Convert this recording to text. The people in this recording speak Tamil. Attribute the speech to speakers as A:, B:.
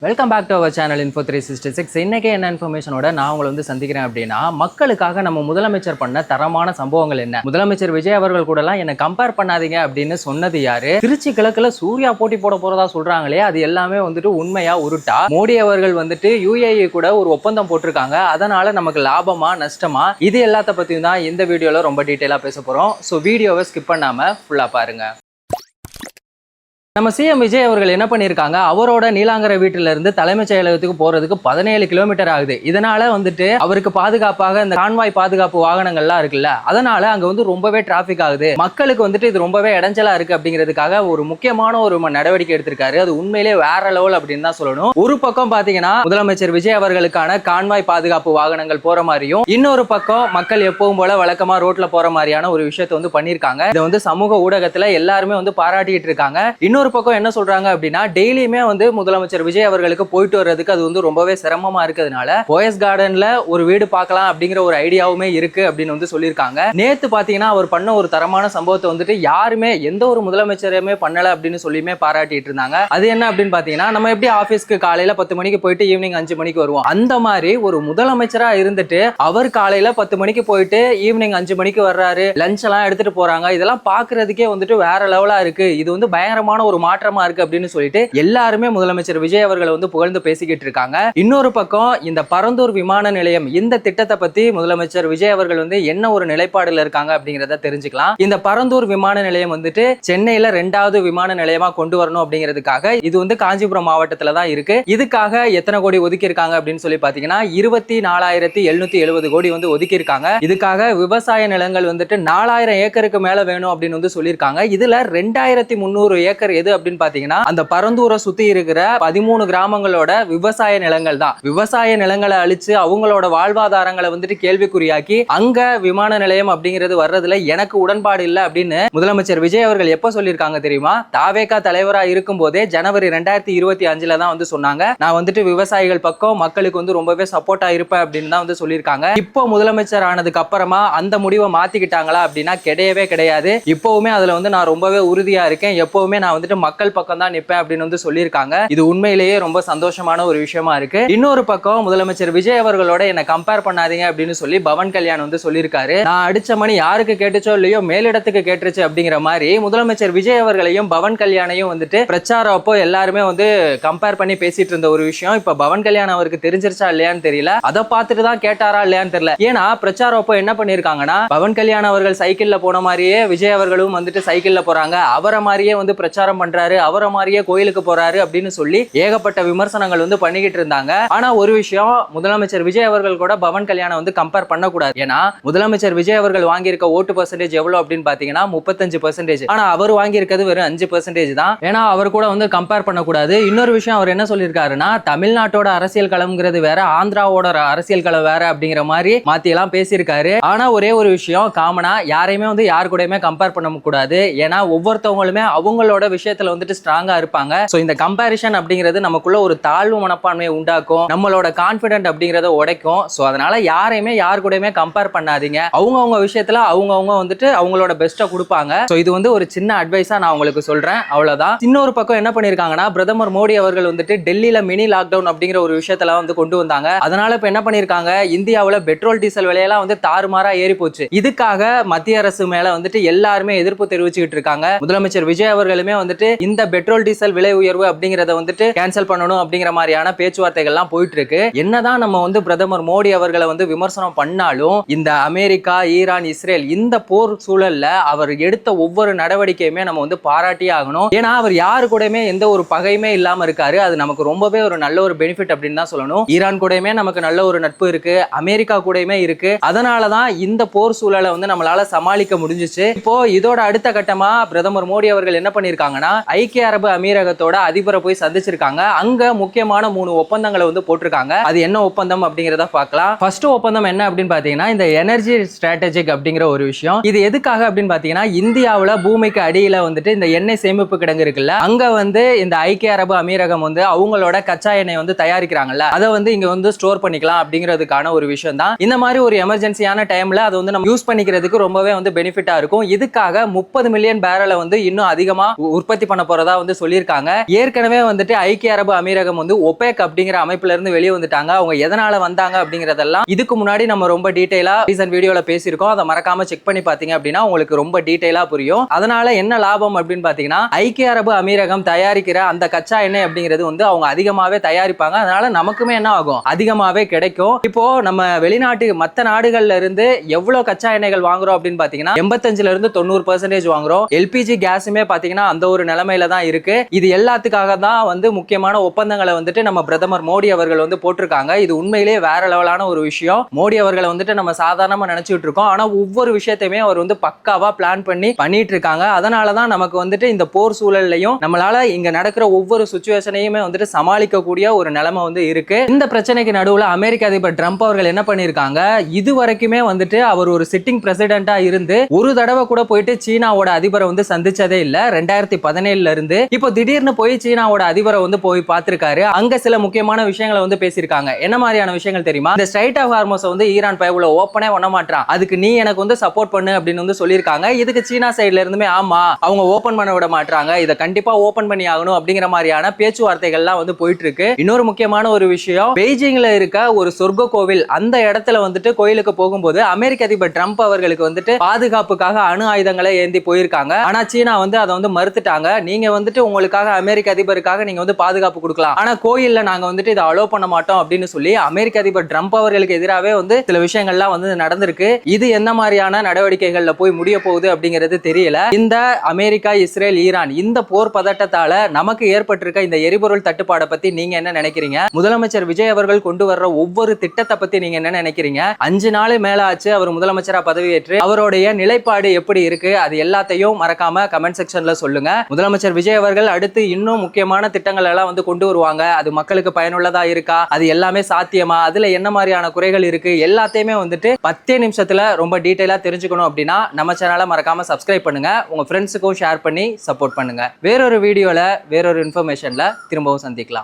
A: Welcome back to our channel Info 366. இன்னைக்கு என்ன இன்ஃபர்மேஷனோட நான் உங்களை சந்திக்கிறேன் அப்படின்னா, மக்களுக்காக நம்ம முதலமைச்சர் பண்ண தரமான சம்பவங்கள் என்ன, முதலமைச்சர் விஜய் அவர்கள் கூடலாம் என்ன கம்பேர் பண்ணாதீங்க அப்படின்னு சொன்னது யாரு, திருச்சி கிழக்குல சூர்யா போட்டி போட போறதா சொல்றாங்களே அது எல்லாமே உண்மையா உருட்டா, மோடி அவர்கள் UAE கூட ஒரு ஒப்பந்தம் போட்டிருக்காங்க, அதனால நமக்கு லாபமா நஷ்டமா, இது எல்லாத்த பத்தியும் தான் இந்த வீடியோல ரொம்ப டீட்டெயிலா பேச போறோம். ஸோ வீடியோவை ஸ்கிப் பண்ணாம ஃபுல்லா பாருங்க. நம்ம சிஎம் விஜய் அவர்கள் என்ன பண்ணியிருக்காங்க, அவரோட நீலாங்கரை வீட்டில இருந்து தலைமைச் செயலகத்துக்கு போறதுக்கு 17 கிலோமீட்டர் ஆகுது. இதனால அவருக்கு பாதுகாப்பாக இந்த கான்வாய் பாதுகாப்பு வாகனங்கள்லாம் இருக்குல்ல, அதனால அங்க ரொம்பவே டிராபிக் ஆகுது, மக்களுக்கு இது ரொம்பவே இடைஞ்சலா இருக்கு அப்படிங்கிறதுக்காக ஒரு முக்கியமான ஒரு நடவடிக்கை எடுத்திருக்காரு. அது உண்மையிலே வேற லெவல் அப்படின்னு தான் சொல்லணும். ஒரு பக்கம் பாத்தீங்கன்னா முதலமைச்சர் விஜய் அவர்களுக்கான கான்வாய் பாதுகாப்பு வாகனங்கள் போற மாதிரியும், இன்னொரு பக்கம் மக்கள் எப்பவும் போல வழக்கமா ரோட்ல போற மாதிரியான ஒரு விஷயத்தை பண்ணிருக்காங்க. இதை சமூக ஊடகத்துல எல்லாருமே பாராட்டிட்டு இருக்காங்க. இன்னொரு பக்கம் என்ன சொல்றாங்க அப்படின்னா, டெய்லியுமே முதலமைச்சர் விஜய் அவர்களுக்கு போயிட்டு வர்றதுக்கு அது ரொம்பவே சிரமமா இருக்கிறதுனால போயஸ் கார்டன்ல ஒரு வீடு பார்க்கலாம் அப்படிங்கிற ஒரு ஐடியாவுமே இருக்கு அப்படின்னு சொல்லியிருக்காங்க. நேத்து பாத்தீங்கன்னா அவர் பண்ண ஒரு தரமான சம்பவத்தை யாருமே எந்த ஒரு முதலமைச்சருமே பண்ணல அப்படின்னு சொல்லியுமே பாராட்டிட்டு இருந்தாங்க. அது என்ன அப்படின்னு பாத்தீங்கன்னா, நம்ம எப்படி ஆபீஸ்க்கு காலையில 10 மணிக்கு போயிட்டு ஈவினிங் 5 மணிக்கு வருவோம், அந்த மாதிரி ஒரு முதலமைச்சரா இருந்துட்டு அவர் காலையில 10 மணிக்கு போயிட்டு ஈவினிங் 5 மணிக்கு வர்றாரு, லஞ்ச் எல்லாம் எடுத்துட்டு போறாங்க. இதெல்லாம் பாக்குறதுக்கே வேற லெவலா இருக்கு, இது பயங்கரமான ஒரு மாற்றமா இருக்கு அப்படின்னு சொல்லிட்டு எல்லாருமே முதலமைச்சர் விஜய் அவர்களை புகழ்ந்து பேசிக்கிட்டு இருக்காங்க. இன்னொரு பக்கம் இந்த பரந்தூர் விமான நிலையம் இந்த திட்டத்தை பத்தி முதலமைச்சர் விஜய் அவர்கள் என்ன ஒரு நிலைப்பாடுல இருக்காங்க அப்படிங்கறத தெரிஞ்சுக்கலாம். இந்த பரந்தூர் விமான நிலையம் சென்னையில 2வது விமான நிலையமா கொண்டு வரணும் அப்படிங்கிறதுக்காக இது காஞ்சிபுரம் மாவட்டத்துல தான் இருக்கு. இதுக்காக எத்தனை கோடி ஒதுக்கி இருக்காங்க அப்படின்னு சொல்லி பாத்தீங்கன்னா 24,770 கோடி ஒதுக்கி இருக்காங்க. இதுக்காக விவசாய நிலங்கள் 4000 ஏக்கருக்கு மேல வேணும் அப்படின்னு சொல்லியிருக்காங்க. இதுல 2300 ஏக்கர் எது அப்படின்னு பாத்தீங்கன்னா அந்த பரந்தூரை சுத்தி இருக்கிற 13 கிராமங்களோட விவசாய நிலங்கள் தான். விவசாய நிலங்களை அழிச்சு அவங்களோட வாழ்வாதாரங்களை கேள்விக்குறியாக்கி அங்க விமான நிலையம் அப்படிங்கிறது வர்றதுல எனக்கு உடன்பாடு இல்லை அப்படின்னு முதலமைச்சர் விஜய் அவர்கள் எப்ப சொல்லியிருக்காங்க தெரியுமா? தாவேகா தலைவரா இருக்கும் போதே ஜனவரி 2025 தான் சொன்னாங்க, நான் விவசாயிகள் பக்கம் மக்களுக்கு ரொம்பவே சப்போர்ட்டா இருப்பேன் அப்படின்னு தான் சொல்லியிருக்காங்க. இப்போ முதலமைச்சர் ஆனதுக்கு அப்புறமா அந்த முடிவை மாத்திக்கிட்டாங்களா அப்படின்னா கிடையவே கிடையாது. இப்பவுமே அதுல நான் ரொம்பவே உறுதியா இருக்கேன், எப்பவுமே நான் மக்கள் பக்கம் தான் நிப்பேன் அப்படின்னு சொல்லியிருக்காங்க. இது உண்மையிலேயே ரொம்ப சந்தோஷமான ஒரு விஷயமா இருக்கு. இன்னொரு பக்கம் முதலமைச்சர் விஜய் அவர்களோட என்ன கம்பேர் பண்ணாதீங்க அப்படின்னு சொல்லி பவன் கல்யாண் சொல்லியிருக்காரு. நான் அடிச்ச மணி யாருக்கு கேட்டுச்சோ இல்லையோ மேலிடத்துக்கு கேட்டுருச்சு அப்படிங்கிற மாதிரி முதலமைச்சர் விஜய் அவர்களையும் பவன் கல்யாணையும் பிரச்சாரம் அப்போ எல்லாருமே கம்பேர் பண்ணி பேசிட்டு இருந்த ஒரு விஷயம் இப்ப பவன் கல்யாண் அவருக்கு தெரிஞ்சிருச்சா இல்லையான்னு தெரியல. அதை பார்த்துட்டு தான் கேட்டாரா இல்லையான்னு தெரியல. ஏன்னா பிரச்சாரம் அப்போ என்ன பண்ணிருக்காங்கன்னா, பவன் கல்யாண் அவர்கள் சைக்கிள்ல போன மாதிரியே விஜய் அவர்களும் சைக்கிள்ல போறாங்க, அவரை மாதிரியே பிரச்சாரம் பண்றாரு, அவரை மாதிரியே கோயிலுக்கு போறாரு அப்படின்னு சொல்லி ஏகப்பட்ட விமர்சனங்கள் பண்ணிக்கிட்டு இருந்தாங்க. ஆனா ஒரு விஷயம், முதலமைச்சர் விஜய் அவர்கள் கூட பவன் கல்யாணம் கம்பேர் பண்ணக்கூடாது. ஏன்னா முதலமைச்சர் விஜய் அவர்கள் வாங்கியிருக்க ஓட்டு பர்சன்டேஜ் எவ்வளவு அப்படின்னு பாத்தீங்கன்னா 35%. ஆனா அவர் வாங்கியிருக்கிறது வெறும் 5% தான். ஏன்னா அவர் கூட கம்பேர் பண்ணக்கூடாது. இன்னொரு விஷயம் அவர் என்ன சொல்லியிருக்காருன்னா, தமிழ்நாட்டோட அரசியல் களம்ங்கிறது வேற, ஆந்திராவோட அரசியல் களம் வேற அப்படிங்கிற மாதிரி மாத்தி எல்லாம் பேசியிருக்காரு. ஆனா ஒரே ஒரு விஷயம் காமனா, யாரையுமே யாரு கூடயுமே கம்பேர் பண்ண கூடாது. ஏன்னா ஒவ்வொருத்தவங்களுமே அவங்களோட விஷயத்துல ஸ்ட்ராங்கா இருப்பாங்க. சோ இந்த கம்பேரிஷன் அப்படிங்கிறது நமக்குள்ள ஒரு தாழ்வு மனப்பான்மையை உண்டாக்கும், நம்மளோட கான்பிடென்ட் அப்படிங்கறத உடைக்கும். சோ அதனால யாரையுமே யார் கூடயுமே கம்பேர் பண்ணாதீங்க. அவங்க விஷயத்துல அவங்க அவங்களோட பெஸ்ட்டை கொடுப்பாங்க. சோ இது ஒரு சின்ன அட்வைஸா நான் உங்களுக்கு சொல்றேன், அவ்வளவுதான். இன்னொரு பக்கம் என்ன பண்ணிருக்காங்கன்னா, பிரதமர் மோடி அவர்கள் டெல்லியில மினி லாக்டவுன் அப்படிங்கிற ஒரு விஷயத்துல கொண்டு வந்தாங்க. அதனால இப்ப என்ன பண்ணிருக்காங்க, இந்தியாவுல பெட்ரோல் டீசல் விலையெல்லாம் தாறுமாறா ஏறி போச்சு. இதுக்காக மத்திய அரசு மேல எல்லாருமே எதிர்ப்பு தெரிவிச்சுக்கிட்டு இருக்காங்க. முதலமைச்சர் விஜய் அவர்களுமே இந்த பெட்ரோல் டீசல் விலை உயர்வு அப்படிங்கறத கேன்சல் பண்ணணும் அப்படிங்கிற மாதிரியான பேச்சுவார்த்தைகள்லாம் போயிட்டு இருக்கு. என்னதான் நம்ம பிரதமர் மோடி அவர்களை விமர்சனம் பண்ணாலும் இந்த அமெரிக்கா, ஈரான், இஸ்ரேல் இந்த போர் சூழல்ல அவர் எடுத்த ஒவ்வொரு நடவடிக்கையுமே நம்ம பாராட்டியே ஆகணும். ஏன்னா அவர் யாரு கூடயுமே எந்த ஒரு பகையுமே இல்லாம இருக்காரு. அது நமக்கு ரொம்பவே ஒரு நல்ல ஒரு பெனிஃபிட் அப்படின்னு தான் சொல்லணும். ஈரான் கூடயுமே நமக்கு நல்ல ஒரு நட்பு இருக்கு, அமெரிக்கா கூடயுமே இருக்கு. அதனாலதான் இந்த போர் சூழலை நம்மளால சமாளிக்க முடிஞ்சிச்சு. இப்போ இதோட அடுத்த கட்டமா பிரதமர் மோடி அவர்கள் என்ன பண்ணிருக்காங்கன்னா, ஐக்கிய அரபு அமீரகத்தோட அதிபரை போய் சந்திச்சிருக்காங்க. அங்க முக்கியமான 3 ஒப்பந்தங்களை போட்டிருக்காங்க. அது என்ன ஒப்பந்தம் அப்படிங்கறத பார்க்கலாம். ஃபர்ஸ்ட் ஒப்பந்தம் என்ன அப்படின்னு பாத்தீங்கன்னா, இந்த எனர்ஜி ஸ்ட்ராட்டஜிக் அப்படிங்கிற ஒரு விஷயம். இது எதுக்காக அப்படின்னு பாத்தீங்கன்னா, இந்தியாவுல பூமிக்கு அடியில இந்த எண்ணெய் சேமிப்பு கிடங்கு இருக்குல்ல, அங்க இந்த ஐக்கிய அரபு அமீரகம் அவங்களோட கச்சா எண்ணெய் தயாரிக்கிறாங்கல்ல, அதை இங்க ஸ்டோர் பண்ணிக்கலாம் அப்படிங்கிறதுக்கான ஒரு விஷயம் தான். இந்த மாதிரி ஒரு எமர்ஜென்சியான டைம்ல அதை நம்ம யூஸ் பண்ணிக்கிறதுக்கு ரொம்பவே பெனிஃபிட்டா இருக்கும். இதுக்காக 30 மில்லியன் பேரலை இன்னும் அதிகமா உற்பத்தி உற்பத்தி பண்ண போறதா வந்து சொல்லியிருக்காங்க. ஏற்கனவே வந்துட்டு ஐக்கிய அரபு அமீரகம் வந்து ஒபேக் அப்படிங்கிற அமைப்புல இருந்து வெளியே வந்துட்டாங்க. அவங்க எதனால வந்தாங்க அப்படிங்கறதெல்லாம் இதுக்கு முன்னாடி நம்ம ரொம்ப டீடைலா ரீசன்ட் வீடியோல பேசியிருக்கோம். அதை மறக்காம செக் பண்ணி பாத்தீங்க அப்படின்னா உங்களுக்கு ரொம்ப டீடைலா புரியும். அதனால என்ன லாபம் அப்படின்னு பாத்தீங்கன்னா, ஐக்கிய அரபு அமீரகம் தயாரிக்கிற அந்த கச்சா எண்ணெய் அப்படிங்கிறது வந்து அவங்க அதிகமாவே தயாரிப்பாங்க. அதனால நமக்குமே என்ன ஆகும், அதிகமாவே கிடைக்கும். இப்போ நம்ம வெளிநாட்டு மத்த நாடுகள்ல இருந்து எவ்வளவு கச்சா எண்ணெய்கள் வாங்குறோம் அப்படின்னு பாத்தீங்கன்னா 85ல இருந்து 90% வாங்குறோம். எல்பிஜி கேஸுமே பாத்தீங்கன்னா அந்த ஒரு நிலைமையில தான் இருக்கு. இது எல்லாத்துக்காக தான் வந்து முக்கியமான ஒப்பந்தங்களை வந்துட்டு நம்ம பிரதமர் மோடி அவர்கள் வந்து போட்டிருக்காங்க. இது உண்மையிலேயே வேற லெவலான ஒரு விஷயம். மோடி அவர்களை வந்துட்டு நம்ம சாதாரணமா நினைச்சிட்டு இருக்கோம். ஆனா ஒவ்வொரு விஷயத்தையுமே அவர் வந்து பக்காவா பிளான் பண்ணிட்டு இருக்காங்க. அதனாலதான் நமக்கு வந்துட்டு இந்த போர் சூழல்லையும் நம்மளால இங்க நடக்கிற ஒவ்வொரு சுச்சுவேஷனையுமே வந்துட்டு சமாளிக்கக்கூடிய ஒரு நிலைமை வந்து இருக்கு. இந்த பிரச்சனைக்கு நடுவுல அமெரிக்க அதிபர் ட்ரம்ப் அவர்கள் என்ன பண்ணிருக்காங்க, இது வரைக்குமே வந்துட்டு அவர் ஒரு சிட்டிங் பிரசிடென்டா இருந்து ஒரு தடவை கூட போயிட்டு சீனாவோட அதிபரை வந்து சந்திச்சதே இல்ல. 2017ல இருந்து இப்போ திடீர்னு போய் சீனாவோட அதிபரை வந்து போய் பார்த்திருக்காரு. அங்க சில முக்கியமான விஷயங்களை வந்து பேசியிருக்காங்க. என்ன மாதிரியான விஷயங்கள் தெரியுமா? இந்த ஸ்ட்ரைட் ஆஃப் ஹார்மோஸ் வந்து ஈரான் பயவுல ஓப்பனே பண்ண மாட்டான், அதுக்கு நீ எனக்கு வந்து சப்போர்ட் பண்ணு அப்படின்னு வந்து சொல்லியிருக்காங்க. இதுக்கு சீனா சைடுல இருந்துமே ஆமா அவங்க ஓபன் பண்ண விட மாட்டாங்க, இதை கண்டிப்பா ஓபன் பண்ணி ஆகணும் அப்படிங்கிற மாதிரியான பேச்சுவார்த்தைகள்லாம் வந்து போயிட்டு இருக்கு. இன்னொரு முக்கியமான ஒரு விஷயம், பெய்ஜிங்ல இருக்க ஒரு சொர்க்க கோவில், அந்த இடத்துல வந்துட்டு கோயிலுக்கு போகும்போது அமெரிக்க அதிபர் ட்ரம்ப் அவர்களுக்கு வந்துட்டு பாதுகாப்புக்காக அணு ஆயுதங்களை ஏந்தி போயிருக்காங்க. ஆனா சீனா வந்து அதை வந்து மறுத்துட்டாங்க. நீங்க வந்துட்டு உங்களுக்காக அமெரிக்க அதிபருக்காக நீங்க வந்து பாதுகாப்பு கொடுக்கலாம், ஆனா கோயில்ல நாங்க வந்துட்டு இதை அலோ பண்ண மாட்டோம் அப்படின்னு சொல்லி அமெரிக்க அதிபர் ட்ரம்ப் அவர்களுக்கு எதிராகவே வந்து சில விஷயங்கள்லாம் வந்து நடந்திருக்கு. இது என்ன மாதிரியான நடவடிக்கைகள்ல போய் முடிய போகுது அப்படிங்கிறது தெரியல. இந்த அமெரிக்கா, இஸ்ரேல், ஈரான் இந்த போர் பதட்டத்தால நமக்கு ஏற்பட்டிருக்க இந்த எரிபொருள் தட்டுப்பாடை பத்தி நீங்க என்ன நினைக்கிறீங்க? முதலமைச்சர் விஜய் அவர்கள் கொண்டு வர்ற ஒவ்வொரு திட்டத்தை பத்தி நீங்க என்ன நினைக்கிறீங்க? 5 நாள் மேல ஆச்சு அவர் முதலமைச்சரா பதவியேற்று, அவருடைய நிலைப்பாடு எப்படி இருக்கு? அது எல்லாத்தையும் மறக்காம கமெண்ட் செக்ஷன்ல சொல்லுங்க. முதலமைச்சர் விஜய் அவர்கள் அடுத்து இன்னும் முக்கியமான திட்டங்கள் எல்லாம் வந்து கொண்டு வருவாங்க. அது மக்களுக்கு பயனுள்ளதா இருக்கா? அது எல்லாமே சாத்தியமா? அதுல என்ன மாதிரியான குறைகள் இருக்கு? எல்லாத்தையுமே வந்துட்டு 10 நிமிஷத்துல ரொம்ப டீடைலா தெரிஞ்சுக்கணும் அப்படின்னா நம்ம சேனலை மறக்காம சப்ஸ்கிரைப் பண்ணுங்க. உங்க ஃப்ரெண்ட்ஸுக்கும் ஷேர் பண்ணி சப்போர்ட் பண்ணுங்க. வேறொரு வீடியோல வேறொரு இன்ஃபர்மேஷன்ல திரும்பவும் சந்திக்கலாம்.